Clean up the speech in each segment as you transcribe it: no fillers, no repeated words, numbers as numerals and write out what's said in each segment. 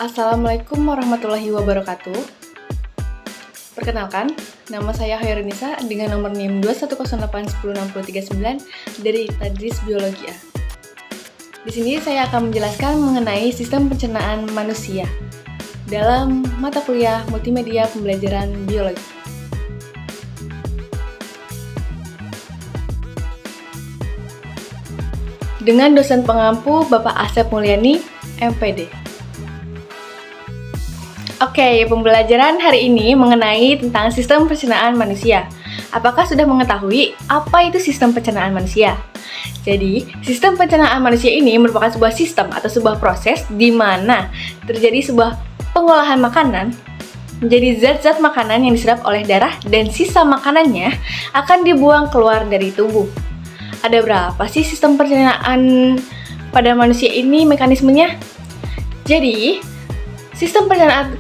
Assalamualaikum warahmatullahi wabarakatuh. Perkenalkan, nama saya Hairunisa dengan nomor NIM 210810639 dari Tadris Biologi A. Di sini saya akan menjelaskan mengenai sistem pencernaan manusia dalam mata kuliah multimedia pembelajaran biologi. Dengan dosen pengampu Bapak Asep Mulyani, MPD. Oke, pembelajaran hari ini mengenai tentang sistem pencernaan manusia. Apakah sudah mengetahui apa itu sistem pencernaan manusia? Jadi, sistem pencernaan manusia ini merupakan sebuah sistem atau sebuah proses di mana terjadi sebuah pengolahan makanan menjadi zat-zat makanan yang diserap oleh darah dan sisa makanannya akan dibuang keluar dari tubuh. Ada berapa sih sistem pencernaan pada manusia ini mekanismenya? Jadi, sistem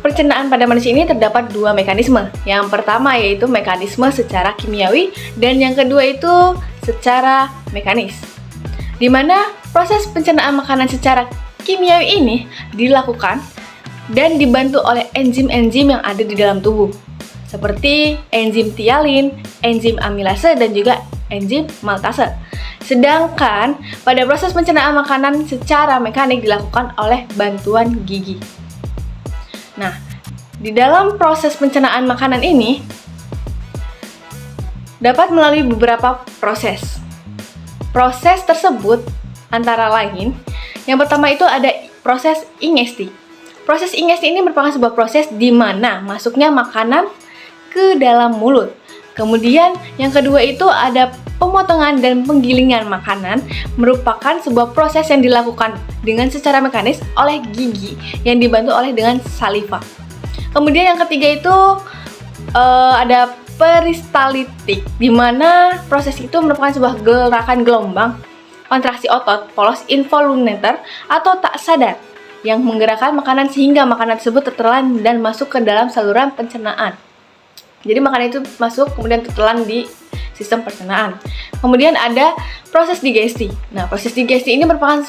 pencernaan pada manusia ini terdapat dua mekanisme. Yang pertama yaitu mekanisme secara kimiawi dan yang kedua itu secara mekanis. Di mana proses pencernaan makanan secara kimiawi ini dilakukan dan dibantu oleh enzim-enzim yang ada di dalam tubuh. Seperti enzim tialin, enzim amilase dan juga enzim maltase. Sedangkan pada proses pencernaan makanan secara mekanik dilakukan oleh bantuan gigi. Nah, di dalam proses pencernaan makanan ini dapat melalui beberapa proses. Proses tersebut antara lain, yang pertama itu ada proses ingesti. Proses ingesti ini merupakan sebuah proses di mana masuknya makanan ke dalam mulut. Kemudian yang kedua itu ada pemotongan dan penggilingan makanan, merupakan sebuah proses yang dilakukan dengan secara mekanis oleh gigi yang dibantu oleh dengan saliva. Kemudian yang ketiga itu ada peristalitik, di mana proses itu merupakan sebuah gerakan gelombang kontraksi otot polos involuntar atau tak sadar yang menggerakkan makanan sehingga makanan tersebut tertelan dan masuk ke dalam saluran pencernaan. Jadi makanan itu masuk kemudian tertelan di sistem pencernaan. Kemudian ada proses digesti. Nah, proses digesti ini merupakan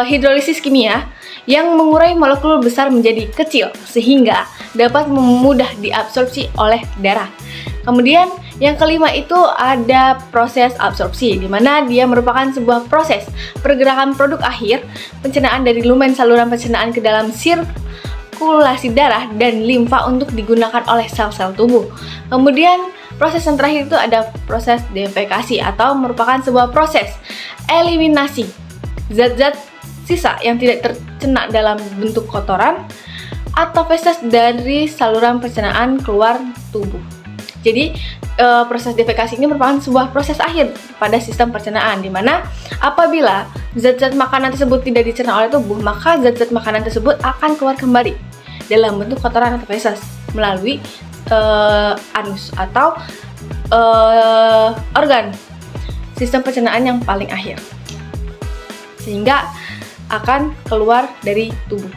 hidrolisis kimia yang mengurai molekul besar menjadi kecil sehingga dapat mudah diabsorpsi oleh darah. Kemudian yang kelima itu ada proses absorpsi, di mana dia merupakan sebuah proses pergerakan produk akhir pencernaan dari lumen saluran pencernaan ke dalam sirkulasi darah dan limfa untuk digunakan oleh sel-sel tubuh. Kemudian proses yang terakhir itu ada proses defekasi atau merupakan sebuah proses eliminasi zat-zat sisa yang tidak tercerna dalam bentuk kotoran atau feses dari saluran pencernaan keluar tubuh. Jadi proses defekasi ini merupakan sebuah proses akhir pada sistem pencernaan, di mana apabila zat-zat makanan tersebut tidak dicerna oleh tubuh, maka zat-zat makanan tersebut akan keluar kembali dalam bentuk kotoran atau feses melalui anus atau organ sistem pencernaan yang paling akhir, sehingga akan keluar dari tubuh.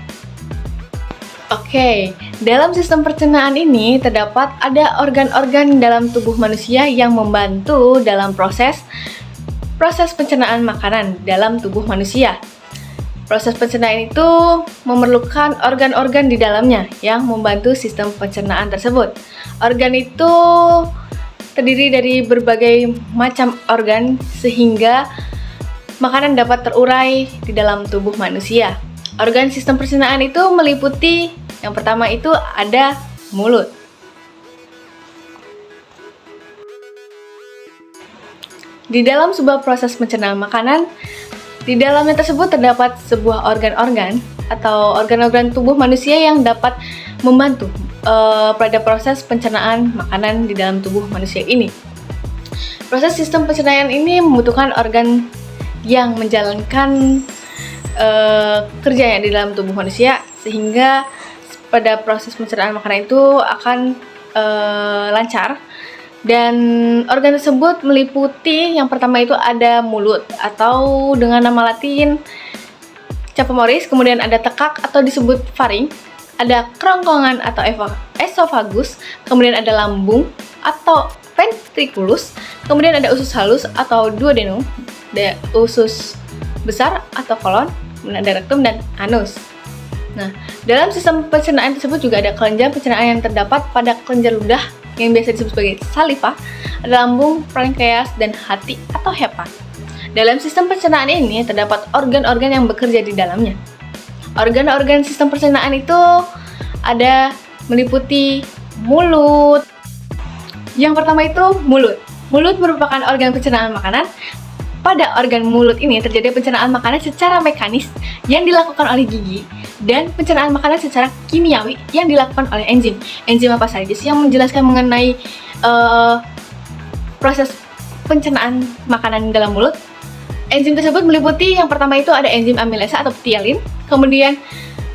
Oke, dalam sistem pencernaan ini terdapat ada organ-organ dalam tubuh manusia yang membantu dalam proses pencernaan makanan dalam tubuh manusia. Proses pencernaan itu memerlukan organ-organ di dalamnya yang membantu sistem pencernaan tersebut. Organ itu terdiri dari berbagai macam organ sehingga makanan dapat terurai di dalam tubuh manusia. Organ sistem pencernaan itu meliputi yang pertama itu ada mulut. Di dalam sebuah proses pencernaan makanan, di dalamnya tersebut terdapat sebuah organ-organ atau organ-organ tubuh manusia yang dapat membantu pada proses pencernaan makanan di dalam tubuh manusia ini. Proses sistem pencernaan ini membutuhkan organ yang menjalankan kerjanya di dalam tubuh manusia, sehingga pada proses pencernaan makanan itu akan lancar. Dan organ tersebut meliputi yang pertama itu ada mulut atau dengan nama latin Chapemoris, kemudian ada tekak atau disebut faring, ada kerongkongan atau esophagus, kemudian ada lambung atau ventriculus, kemudian ada usus halus atau duodenum, ada usus besar atau kolon, kemudian ada rektum dan anus. Nah, dalam sistem pencernaan tersebut juga ada kelenjar pencernaan yang terdapat pada kelenjar ludah yang biasa disebut sebagai saliva, ada lambung, pankreas, dan hati atau hepat. Dalam sistem pencernaan ini terdapat organ-organ yang bekerja di dalamnya. Organ-organ sistem pencernaan itu ada meliputi mulut. Yang pertama itu mulut. Mulut merupakan organ pencernaan makanan. Pada organ mulut ini terjadi pencernaan makanan secara mekanis yang dilakukan oleh gigi dan pencernaan makanan secara kimiawi yang dilakukan oleh enzim. Enzim apa saja sih yang menjelaskan mengenai proses pencernaan makanan dalam mulut? Enzim tersebut meliputi yang pertama itu ada enzim amilasa atau ptialin. Kemudian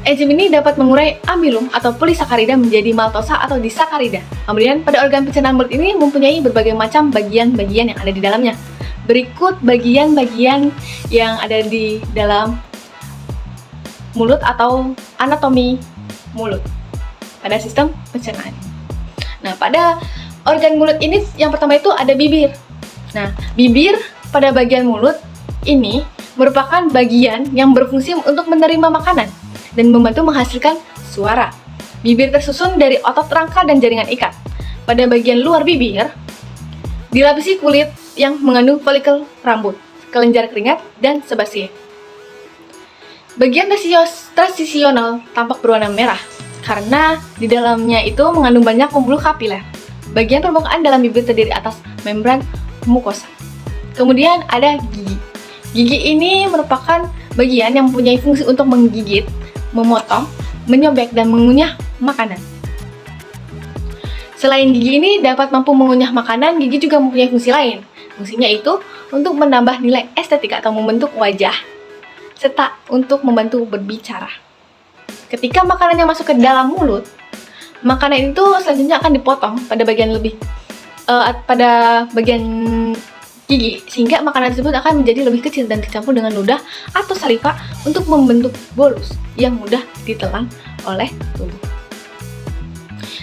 enzim ini dapat mengurai amilum atau polisakarida menjadi maltosa atau disakarida. Kemudian pada organ pencernaan mulut ini mempunyai berbagai macam bagian-bagian yang ada di dalamnya. Berikut bagian-bagian yang ada di dalam mulut atau anatomi mulut pada sistem pencernaan. Nah, pada organ mulut ini yang pertama itu ada bibir. Nah, bibir pada bagian mulut ini merupakan bagian yang berfungsi untuk menerima makanan dan membantu menghasilkan suara. Bibir tersusun dari otot rangka dan jaringan ikat. Pada bagian luar bibir dilapisi kulit yang mengandung folikel rambut, kelenjar keringat, dan sebasia. Bagian transisional tampak berwarna merah karena di dalamnya itu mengandung banyak pembuluh kapiler. Bagian permukaan dalam bibir terdiri atas membran mukosa. Kemudian ada gigi. Gigi ini merupakan bagian yang mempunyai fungsi untuk menggigit, memotong, menyobek, dan mengunyah makanan. Selain gigi ini dapat mampu mengunyah makanan, gigi juga mempunyai fungsi lain. Fungsinya itu untuk menambah nilai estetika atau membentuk wajah, serta untuk membantu berbicara. Ketika makanan yang masuk ke dalam mulut, makanan itu selanjutnya akan dipotong pada bagian gigi, sehingga makanan tersebut akan menjadi lebih kecil dan tercampur dengan ludah atau saliva untuk membentuk bolus yang mudah ditelan oleh tubuh.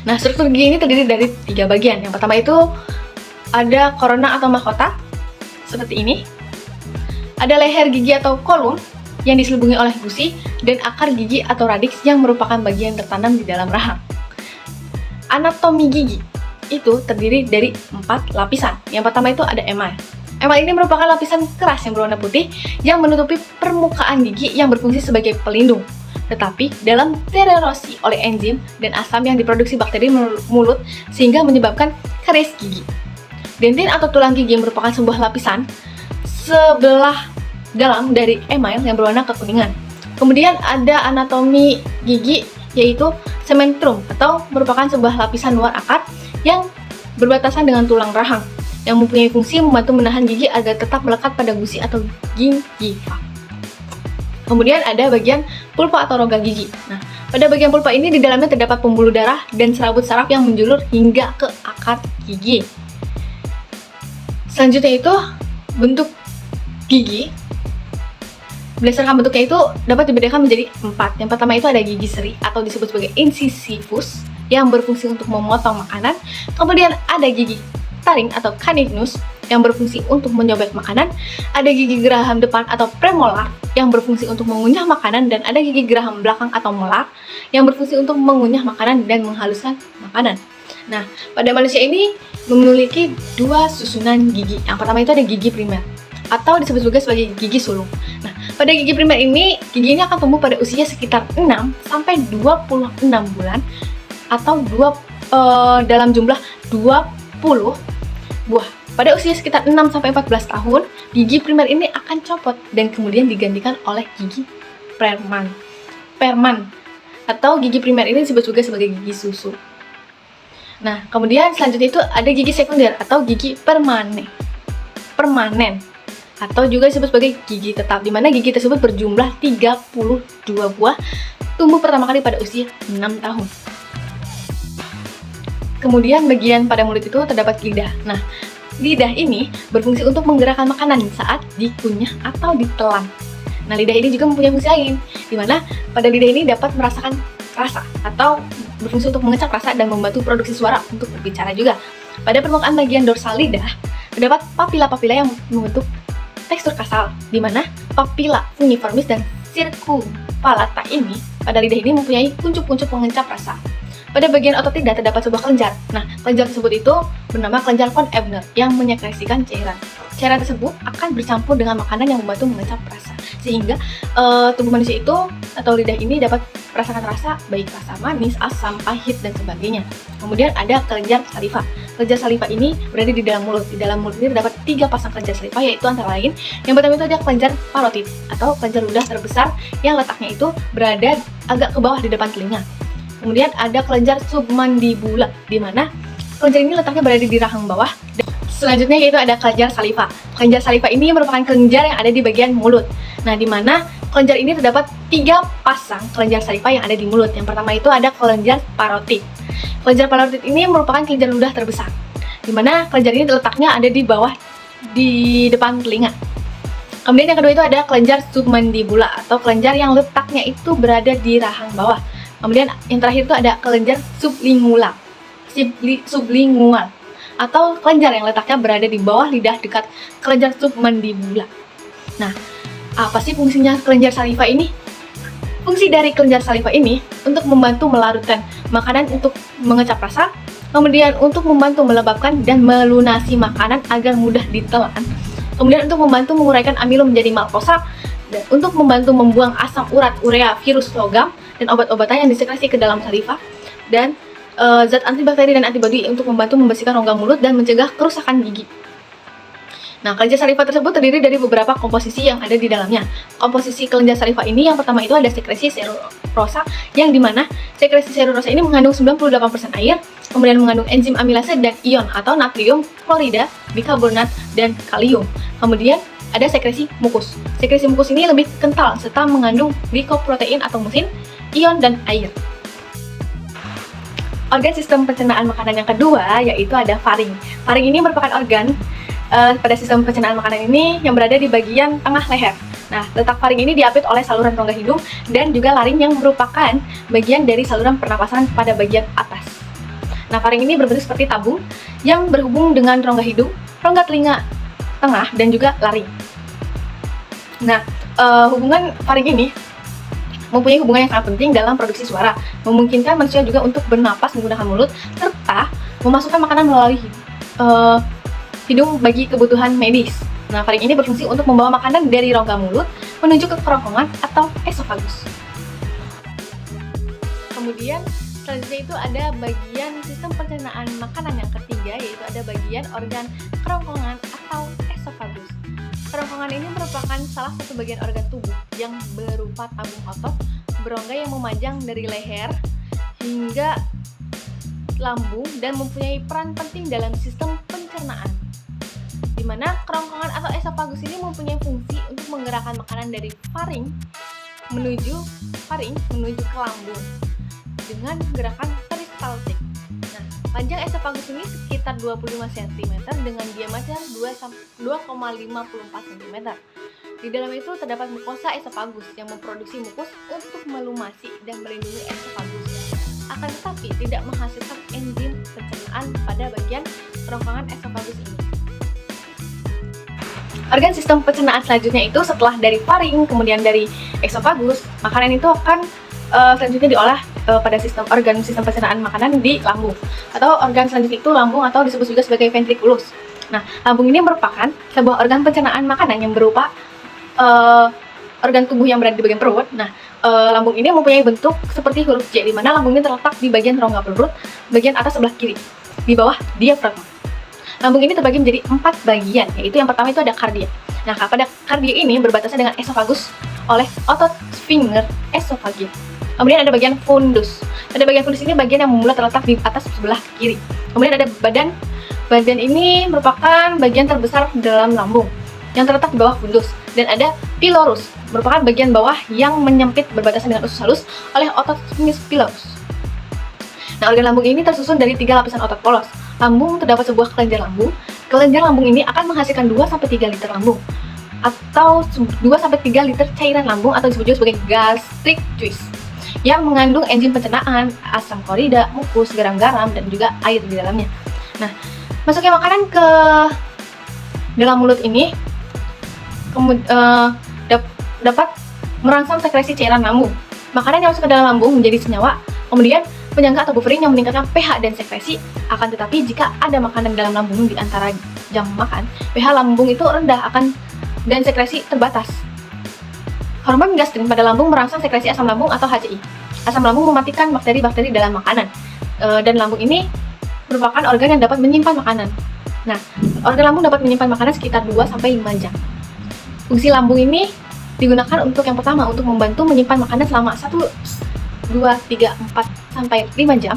Nah, struktur gigi ini terdiri dari 3 bagian. Yang pertama itu ada korona atau mahkota, seperti ini. Ada leher gigi atau kolum yang diselubungi oleh gusi, dan akar gigi atau radix yang merupakan bagian tertanam di dalam rahang. Anatomi gigi itu terdiri dari 4 lapisan. Yang pertama itu ada emal. Emal ini merupakan lapisan keras yang berwarna putih yang menutupi permukaan gigi yang berfungsi sebagai pelindung. Tetapi dalam tererosi oleh enzim dan asam yang diproduksi bakteri mulut sehingga menyebabkan karies gigi. Dentin atau tulang gigi merupakan sebuah lapisan sebelah dalam dari emal yang berwarna kekuningan. Kemudian ada anatomi gigi yaitu cementrum atau merupakan sebuah lapisan luar akar yang berbatasan dengan tulang rahang yang mempunyai fungsi membantu menahan gigi agar tetap melekat pada gusi atau gingiva. Kemudian ada bagian pulpa atau rongga gigi. Nah, pada bagian pulpa ini di dalamnya terdapat pembuluh darah dan serabut saraf yang menjulur hingga ke akar gigi. Selanjutnya itu bentuk gigi. Berdasarkan bentuknya itu dapat dibedakan menjadi 4. Yang pertama itu ada gigi seri atau disebut sebagai incisivus yang berfungsi untuk memotong makanan. Kemudian ada gigi taring atau caninus yang berfungsi untuk menyobek makanan. Ada gigi geraham depan atau premolar yang berfungsi untuk mengunyah makanan, dan ada gigi geraham belakang atau molar yang berfungsi untuk mengunyah makanan dan menghaluskan makanan. Nah, pada manusia ini memiliki 2 susunan gigi. Yang pertama itu ada gigi primer atau disebut juga sebagai gigi sulung. Nah, pada gigi primer ini, gigi ini akan tumbuh pada usia sekitar 6 sampai 26 bulan atau dalam jumlah 20 buah. Pada usia sekitar 6 sampai 14 tahun, gigi primer ini akan copot dan kemudian digantikan oleh gigi perman atau gigi primer ini disebut juga sebagai gigi susu. Nah, kemudian selanjutnya itu ada gigi sekunder atau gigi permanen atau juga disebut sebagai gigi tetap, di mana gigi tersebut berjumlah 32 buah, tumbuh pertama kali pada usia 6 tahun. Kemudian bagian pada mulut itu terdapat lidah. Nah, lidah ini berfungsi untuk menggerakkan makanan saat dikunyah atau ditelan. Nah, lidah ini juga mempunyai fungsi lain, di mana pada lidah ini dapat merasakan rasa atau berfungsi untuk mengecap rasa dan membantu produksi suara untuk berbicara juga. Pada permukaan bagian dorsal lidah terdapat papila-papila yang membentuk tekstur kasal, di mana papila fungiformis dan sirkumvalata ini pada lidah ini mempunyai kuncup-kuncup pengencap rasa. Pada bagian otot lidah terdapat sebuah kelenjar. Nah, kelenjar tersebut itu bernama kelenjar von Ebner yang menyekresikan cairan. Cairan tersebut akan bercampur dengan makanan yang membantu mengencap rasa, sehingga tubuh manusia itu atau lidah ini dapat merasakan rasa, baik rasa manis, asam, pahit, dan sebagainya. Kemudian ada kelenjar saliva. Kelenjar saliva ini berada di dalam mulut. Di dalam mulut ini terdapat 3 pasang kelenjar saliva, yaitu antara lain yang pertama itu ada kelenjar parotid atau kelenjar ludah terbesar yang letaknya itu berada agak ke bawah di depan telinga. Kemudian ada kelenjar submandibula, di mana kelenjar ini letaknya berada di rahang bawah. Selanjutnya yaitu ada kelenjar saliva. Kelenjar saliva ini merupakan kelenjar yang ada di bagian mulut. Nah, di mana kelenjar ini terdapat 3 pasang kelenjar saliva yang ada di mulut. Yang pertama itu ada kelenjar parotid. Kelenjar parotid ini merupakan kelenjar ludah terbesar, di mana kelenjar ini letaknya ada di bawah di depan telinga. Kemudian yang kedua itu ada kelenjar submandibula atau kelenjar yang letaknya itu berada di rahang bawah. Kemudian yang terakhir itu ada kelenjar sublingual atau kelenjar yang letaknya berada di bawah lidah dekat kelenjar submandibula. Nah, apa sih fungsinya kelenjar saliva ini? Fungsi dari kelenjar saliva ini untuk membantu melarutkan makanan untuk mengecap rasa, kemudian untuk membantu melembabkan dan melunasi makanan agar mudah ditelan, kemudian untuk membantu menguraikan amilum menjadi maltosa, dan untuk membantu membuang asam urat, urea, virus, logam, dan obat-obatan yang disekresi ke dalam saliva, dan zat antibakteri dan antibodi untuk membantu membersihkan rongga mulut dan mencegah kerusakan gigi. Nah, kelenjar saliva tersebut terdiri dari beberapa komposisi yang ada di dalamnya. Komposisi kelenjar saliva ini yang pertama itu ada sekresi serulosa, yang dimana sekresi serulosa ini mengandung 98% air, kemudian mengandung enzim amilase dan ion atau natrium, klorida, bikarbonat, dan kalium. Kemudian ada sekresi mukus. Sekresi mukus ini lebih kental serta mengandung glikoprotein atau musin, ion, dan air. Organ sistem pencernaan makanan yang kedua yaitu ada faring. Faring ini merupakan organ pada sistem pencernaan makanan ini yang berada di bagian tengah leher. Nah, letak faring ini diapit oleh saluran rongga hidung dan juga laring yang merupakan bagian dari saluran pernapasan pada bagian atas. Nah, faring ini berbentuk seperti tabung yang berhubung dengan rongga hidung, rongga telinga tengah, dan juga laring. Nah, hubungan faring ini mempunyai hubungan yang sangat penting dalam produksi suara, memungkinkan manusia juga untuk bernapas menggunakan mulut, serta memasukkan makanan melalui hidung bagi kebutuhan medis. Nah, faring ini berfungsi untuk membawa makanan dari rongga mulut menuju ke kerongkongan atau esofagus. Kemudian selanjutnya itu ada bagian sistem pencernaan makanan yang ketiga, yaitu ada bagian organ kerongkongan atau esofagus. Kerongkongan ini merupakan salah satu bagian organ tubuh yang berupa tabung otot berongga yang memanjang dari leher hingga lambung dan mempunyai peran penting dalam sistem pencernaan, di mana kerongkongan atau esofagus ini mempunyai fungsi untuk menggerakkan makanan dari faring menuju ke lambung dengan gerakan peristaltik. Nah, panjang esofagus ini sekitar 25 cm dengan diameter 2,54 cm. Di dalam itu terdapat mukosa esofagus yang memproduksi mukus untuk melumasi dan melindungi esofagus. Akan tetapi tidak menghasilkan enzim pencernaan pada bagian kerongkongan esofagus ini. Organ sistem pencernaan selanjutnya itu setelah dari faring, kemudian dari esofagus, makanan itu akan selanjutnya diolah pada organ sistem pencernaan makanan di lambung. Atau organ selanjutnya itu lambung atau disebut juga sebagai ventriculus. Nah, lambung ini merupakan sebuah organ pencernaan makanan yang berupa organ tubuh yang berada di bagian perut. Nah, lambung ini mempunyai bentuk seperti huruf J, di mana lambung ini terletak di bagian rongga perut, bagian atas sebelah kiri, di bawah diafragma. Lambung ini terbagi menjadi 4 bagian, yaitu yang pertama itu ada kardia. Nah, pada kardia ini berbatasan dengan esofagus oleh otot sphincter esofageal. Kemudian ada bagian fundus. Pada bagian fundus ini bagian yang memula terletak di atas sebelah kiri. Kemudian ada badan. Badan ini merupakan bagian terbesar dalam lambung yang terletak di bawah fundus. Dan ada pylorus, merupakan bagian bawah yang menyempit berbatasan dengan usus halus oleh otot sphinx pylorus. Nah, organ lambung ini tersusun dari 3 lapisan otot polos. Lambung terdapat sebuah kelenjar lambung. Kelenjar lambung ini akan menghasilkan 2-3 liter lambung atau 2-3 liter cairan lambung atau disebut juga sebagai gastric juice yang mengandung enzim pencernaan, asam klorida, mukus, garam-garam, dan juga air di dalamnya. Nah, masuknya makanan ke dalam mulut ini dapat merangsang sekresi cairan lambung. Makanan yang masuk ke dalam lambung menjadi senyawa, kemudian penyangga atau buffering yang meningkatkan pH dan sekresi. Akan tetapi jika ada makanan dalam lambung di antara jam makan, pH lambung itu rendah dan sekresi terbatas. Hormon gastrin pada lambung merangsang sekresi asam lambung atau HCI. Asam lambung mematikan bakteri-bakteri dalam makanan. Dan lambung ini merupakan organ yang dapat menyimpan makanan. Nah, organ lambung dapat menyimpan makanan sekitar 2-5 jam. Fungsi lambung ini digunakan untuk yang pertama, untuk membantu menyimpan makanan selama 1, 2, 3, 4, sampai 5 jam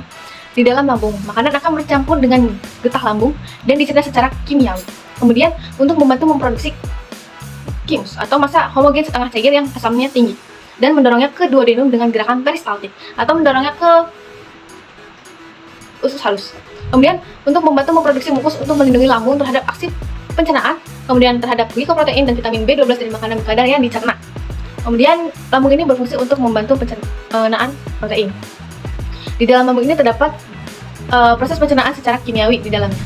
di dalam lambung. Makanan akan bercampur dengan getah lambung dan dicerna secara kimiawi. Kemudian, untuk membantu memproduksi kimus atau massa homogen setengah cair yang asamnya tinggi dan mendorongnya ke duodenum dengan gerakan peristaltik atau mendorongnya ke usus halus. Kemudian untuk membantu memproduksi mukus untuk melindungi lambung terhadap aksi pencernaan, kemudian terhadap glikoprotein dan vitamin B12 dari makanan kadar yang dicerna. Kemudian lambung ini berfungsi untuk membantu pencernaan protein. Di dalam lambung ini terdapat proses pencernaan secara kimiawi di dalamnya.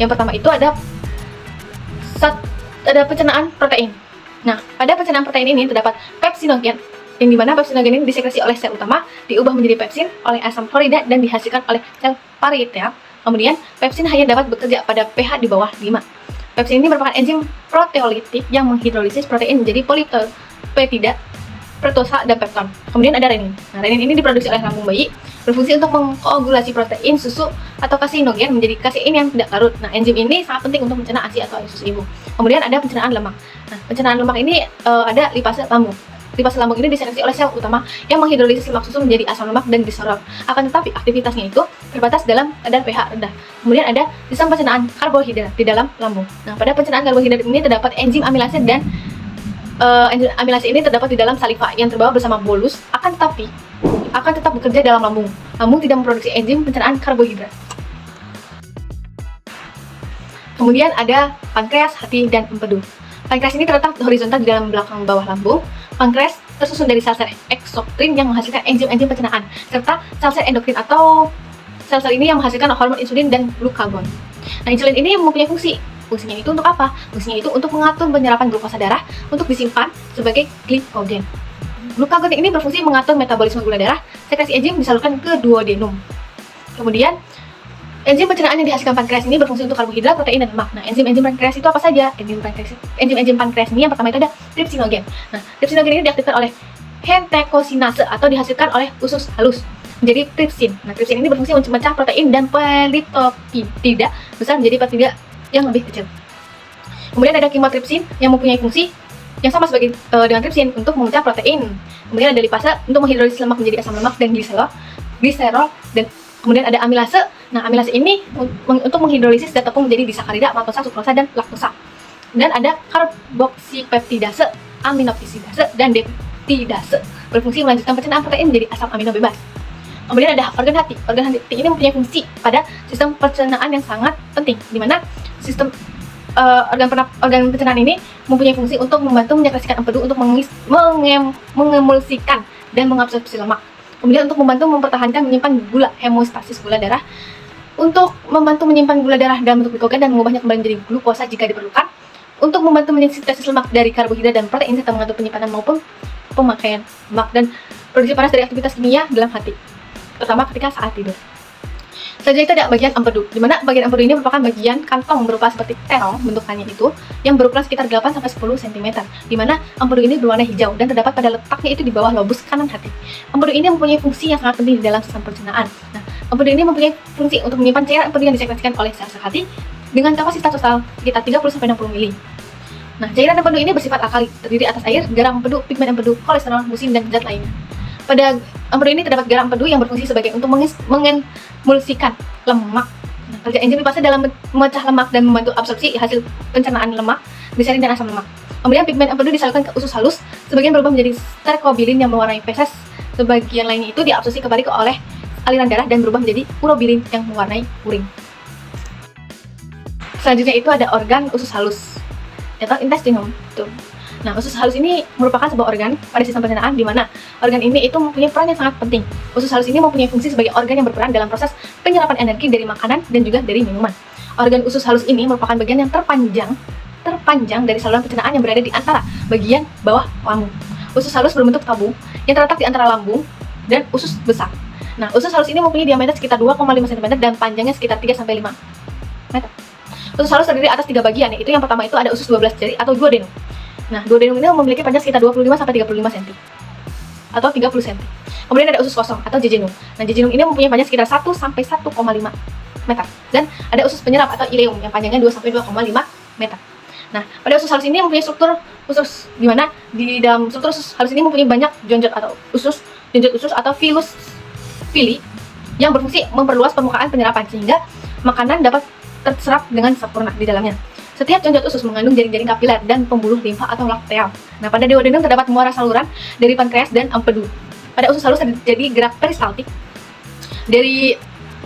Yang pertama itu ada pencernaan protein. Nah, pada pencernaan protein ini terdapat pepsinogen, yang dimana pepsinogen ini disekresi oleh sel utama, diubah menjadi pepsin oleh asam klorida dan dihasilkan oleh sel parietal. Kemudian, pepsin hanya dapat bekerja pada pH di bawah 5. Pepsin ini merupakan enzim proteolitik yang menghidrolisis protein menjadi polipeptida, fruktosa, dan pepton. Kemudian ada renin. Nah, renin ini diproduksi oleh lambung bayi, berfungsi untuk mengkoagulasi protein susu atau kasinogen menjadi kasein yang tidak larut. Nah, enzim ini sangat penting untuk mencerna ASI atau susu ibu. Kemudian ada pencernaan lemak. Nah, pencernaan lemak ini ada lipase lambung. Lipase lambung ini disekresi oleh sel utama yang menghidrolisis lemak susu menjadi asam lemak dan gliserol. Akan tetapi aktivitasnya itu terbatas dalam kadar pH rendah. Kemudian ada sistem pencernaan karbohidrat di dalam lambung. Nah, pada pencernaan karbohidrat ini terdapat enzim amilase dan enzim amilase ini terdapat di dalam saliva yang terbawa bersama bolus. Akan tetap bekerja dalam lambung. Lambung tidak memproduksi enzim pencernaan karbohidrat. Kemudian ada pankreas, hati, dan empedu. Pankreas ini terletak horizontal di dalam belakang bawah lambung. Pankreas tersusun dari sel-sel eksokrin yang menghasilkan enzim-enzim pencernaan, serta sel-sel endokrin atau sel-sel ini yang menghasilkan hormon insulin dan glukagon. Nah, insulin ini mempunyai fungsi. Fungsinya itu untuk apa? Fungsinya itu untuk mengatur penyerapan glukosa darah untuk disimpan sebagai glikogen. Glukagon ini berfungsi mengatur metabolisme gula darah. Sekresi enzim disalurkan ke duodenum. Kemudian, enzim pencernaan yang dihasilkan pankreas ini berfungsi untuk karbohidrat, protein, dan lemak. Nah, enzim-enzim pankreas itu apa saja? Enzim-enzim pankreas ini yang pertama itu ada trypsinogen. Nah, trypsinogen ini diaktifkan oleh hemtekosinase atau dihasilkan oleh usus halus menjadi trypsin. Nah, trypsin ini berfungsi untuk memecah protein dan pelitopeptida besar menjadi peptida yang lebih kecil. Kemudian ada chymotrypsin yang mempunyai fungsi yang sama sebagai dengan trypsin untuk memecah protein. Kemudian ada lipase untuk menghidrolisis lemak menjadi asam lemak dan gliserol, dan kemudian ada amilase. Nah, amilase ini untuk menghidrolisis zat tepung menjadi disakarida, maltosa, sukrosa, dan laktosa. Dan ada karboksipeptidase, aminooksidase, dan deptidase berfungsi melanjutkan pencernaan protein menjadi asam amino bebas. Kemudian ada organ hati. Organ hati ini mempunyai fungsi pada sistem pencernaan yang sangat penting, di mana sistem organ pencernaan ini mempunyai fungsi untuk membantu menyekresikan empedu untuk mengemulsikan dan mengabsorpsi lemak. Kemudian untuk membantu mempertahankan menyimpan gula, hemostasis gula darah, untuk membantu menyimpan gula darah dalam bentuk glikogen dan mengubahnya kembali menjadi glukosa jika diperlukan, untuk membantu mensintesis lemak dari karbohidrat dan protein serta mengatur penyimpanan maupun pemakaian lemak dan produksi panas dari aktivitas kimia dalam hati, terutama ketika saat tidur. Selanjutnya ada bagian empedu, di mana bagian empedu ini merupakan bagian kantong berupa seperti terong bentukannya itu, yang berukuran sekitar 8-10 cm, di mana empedu ini berwarna hijau dan terdapat pada letaknya itu di bawah lobus kanan hati. Empedu ini mempunyai fungsi yang sangat penting di dalam sistem pencernaan. Nah, empedu ini mempunyai fungsi untuk menyimpan cairan empedu yang disekresikan oleh sel-sel hati dengan kapasitas total sekitar 30-60 ml. Nah, cairan empedu ini bersifat alkali, terdiri atas air, garam empedu, pigmen empedu, kolesterol, musin, dan zat lainnya. Pada empedu ini terdapat garam empedu yang berfungsi sebagai untuk mengemulsikan lemak. Nah, kerja enzim lipase dalam memecah lemak dan membantu absorpsi hasil pencernaan lemak, gliserin, dan asam lemak. Kemudian pigmen empedu disalurkan ke usus halus, sebagian berubah menjadi sterkobilin yang mewarnai feses, sebagian lainnya itu diabsorpsi kembali oleh aliran darah dan berubah menjadi urobilin yang mewarnai urin. Selanjutnya itu ada organ usus halus atau intestinum. Tuh. Nah, usus halus ini merupakan sebuah organ pada sistem pencernaan di mana organ ini itu mempunyai peran yang sangat penting. Usus halus ini mempunyai fungsi sebagai organ yang berperan dalam proses penyerapan energi dari makanan dan juga dari minuman. Organ usus halus ini merupakan bagian yang terpanjang dari saluran pencernaan yang berada di antara bagian bawah lambung. usus halus berbentuk tabung yang terletak di antara lambung dan usus besar. Nah, usus halus ini mempunyai diameter sekitar 2,5 cm dan panjangnya sekitar 3-5 meter. Usus halus terdiri atas 3 bagian, yaitu yang pertama itu ada usus 12 jari atau duodenum. Nah, duodenum ini memiliki panjang sekitar 25-35 cm atau 30 cm. Kemudian ada usus kosong atau jejunum. Nah, jejunum ini mempunyai panjang sekitar 1-1,5 meter. Dan ada usus penyerap atau ileum yang panjangnya 2-2,5 meter. Nah, pada usus halus ini mempunyai struktur usus, di mana di dalam struktur usus halus ini mempunyai banyak jonjot atau jonjot usus atau fili yang berfungsi memperluas permukaan penyerapan sehingga makanan dapat terserap dengan sempurna di dalamnya. Setiap jonjot usus mengandung jaring-jaring kapiler dan pembuluh limfa atau lakteal. Nah, pada duodenum terdapat muara saluran dari pankreas dan empedu. Pada usus halus terjadi gerak peristaltik dari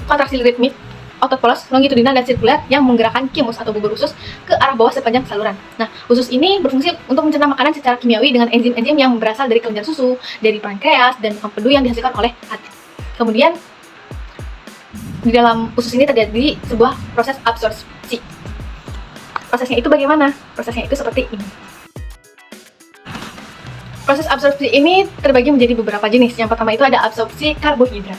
kontraksi ritmik, otot polos, longitudinal, dan sirkuler yang menggerakkan kimus atau bubur usus ke arah bawah sepanjang saluran. Nah, usus ini berfungsi untuk mencerna makanan secara kimiawi dengan enzim-enzim yang berasal dari kelenjar susu, dari pankreas, dan empedu yang dihasilkan oleh hati. Kemudian, di dalam usus ini terjadi sebuah proses absorpsi. Prosesnya itu bagaimana? Prosesnya itu seperti ini. Proses absorpsi ini terbagi menjadi beberapa jenis. Yang pertama itu ada absorpsi karbohidrat.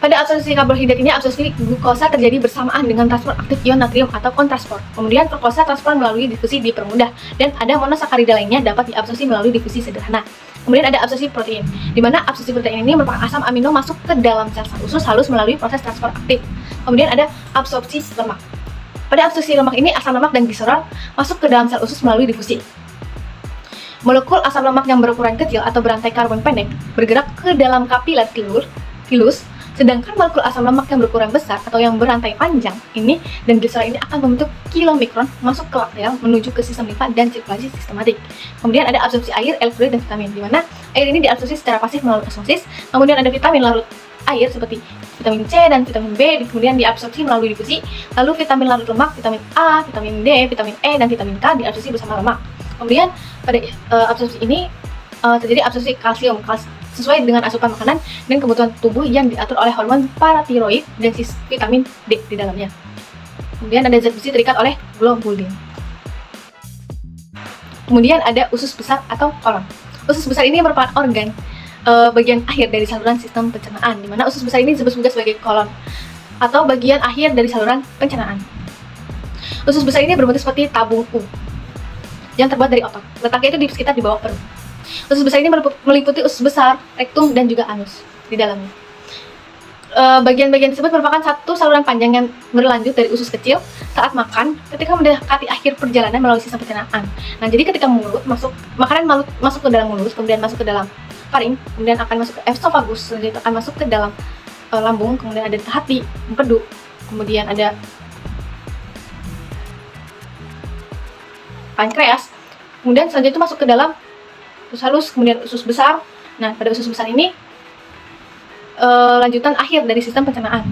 Pada absorpsi karbohidrat ini, absorpsi glukosa terjadi bersamaan dengan transport aktif ion natrium atau kontransport. Kemudian fruktosa transport melalui difusi dipermudah, dan ada monosakarida lainnya dapat diabsorpsi melalui difusi sederhana. Kemudian ada absorpsi protein, di mana absorpsi protein ini merupakan asam amino masuk ke dalam sel usus halus melalui proses transport aktif. Kemudian ada absorpsi lemak. Pada absorpsi lemak ini, asam lemak dan gliserol masuk ke dalam sel usus melalui difusi. Molekul asam lemak yang berukuran kecil atau berantai karbon pendek bergerak ke dalam kapiler pilus, sedangkan molekul asam lemak yang berukuran besar atau yang berantai panjang ini dan gliserol ini akan membentuk kilomikron masuk ke lakteal menuju ke sistem limfa dan sirkulasi sistematik. Kemudian ada absorpsi air, elektrolit, dan vitamin, di mana air ini diabsorpsi secara pasif melalui osmosis. Kemudian ada vitamin larut air seperti vitamin C dan vitamin B, kemudian diabsorpsi melalui difusi. Lalu vitamin larut lemak, vitamin A, vitamin D, vitamin E, dan vitamin K diabsorpsi bersama lemak. Kemudian pada absorpsi ini terjadi absorpsi kalsium sesuai dengan asupan makanan dan kebutuhan tubuh yang diatur oleh hormon paratiroid dan vitamin D di dalamnya. Kemudian ada zat besi terikat oleh globulin. Kemudian ada usus besar atau kolon. Usus besar ini merupakan organ bagian akhir dari saluran sistem pencernaan, di mana usus besar ini disebut juga sebagai kolon atau bagian akhir dari saluran pencernaan. Usus besar ini berbentuk seperti tabung U yang terbuat dari otot. Letaknya itu di sekitar di bawah perut. Usus besar ini meliputi usus besar, rektum, dan juga anus di dalamnya. Bagian-bagian tersebut merupakan satu saluran panjang yang berlanjut dari usus kecil saat makan ketika mendekati akhir perjalanan melalui sistem pencernaan. Nah, jadi ketika makanan masuk ke dalam mulut, kemudian masuk ke dalam faring, kemudian akan masuk ke esofagus, selanjutnya akan masuk ke dalam lambung, kemudian ada hati, empedu, kemudian ada pankreas, kemudian selanjutnya itu masuk ke dalam usus halus, kemudian usus besar. Nah, pada usus besar ini lanjutan akhir dari sistem pencernaan.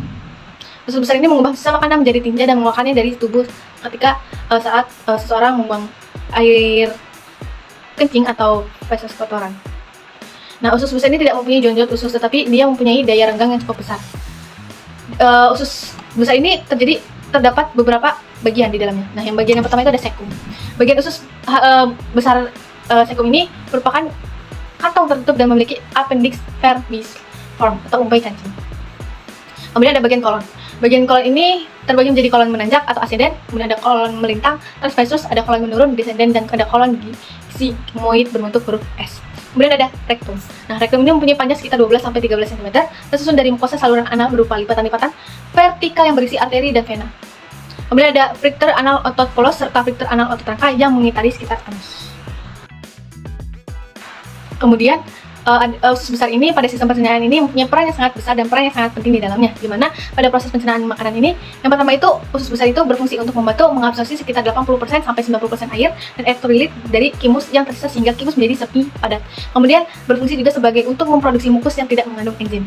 Usus besar ini mengubah sisa makanan menjadi tinja dan mengeluarkannya dari tubuh ketika saat seseorang membuang air kencing atau feses kotoran. Nah, usus besar ini tidak mempunyai jonjot usus, tetapi dia mempunyai daya renggang yang cukup besar. Usus besar ini terdapat beberapa bagian di dalamnya. Nah, yang bagian yang pertama itu ada sekum. Bagian usus besar sekum ini merupakan kantong tertutup dan memiliki appendix vermiform atau umpai cacing. Kemudian ada bagian kolon. Bagian kolon ini terbagi menjadi kolon menanjak atau ascendent, kemudian ada kolon melintang transversus, ada kolon menurun descendant, dan ada kolon sigmoid berbentuk huruf S. Kemudian ada rektum. Nah, rektum ini mempunyai panjang sekitar 12-13 cm, tersusun dari mukosa saluran anal berupa lipatan-lipatan vertikal yang berisi arteri dan vena. Kemudian ada filter anal otot polos serta filter anal otot rangka yang mengitari sekitar anus. Kemudian usus besar ini pada sistem pencernaan ini mempunyai peran yang sangat besar dan peran yang sangat penting di dalamnya, di mana pada proses pencernaan makanan ini, yang pertama itu usus besar itu berfungsi untuk membantu mengabsorpsi sekitar 80% sampai 90% air dan elektrolit dari kimus yang tersisa sehingga kimus menjadi sepi padat. Kemudian berfungsi juga sebagai untuk memproduksi mukus yang tidak mengandung enzim.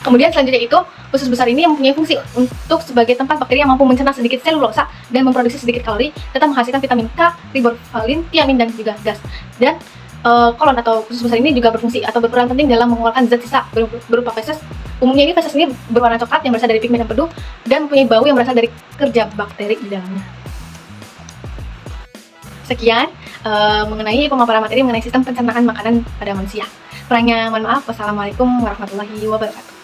Kemudian selanjutnya itu usus besar ini mempunyai fungsi untuk sebagai tempat bakteri yang mampu mencerna sedikit selulosa dan memproduksi sedikit kalori, tetap menghasilkan vitamin K, riboflavin, tiamin, dan juga gas. Dan kolon atau usus besar ini juga berfungsi atau berperan penting dalam mengeluarkan zat sisa berupa feses. Umumnya ini feses ini berwarna coklat yang berasal dari pigmen empedu dan mempunyai bau yang berasal dari kerja bakteri di dalamnya. Sekian mengenai pemaparan materi mengenai sistem pencernaan makanan pada manusia. Kurangnya mohon maaf. Wassalamualaikum warahmatullahi wabarakatuh.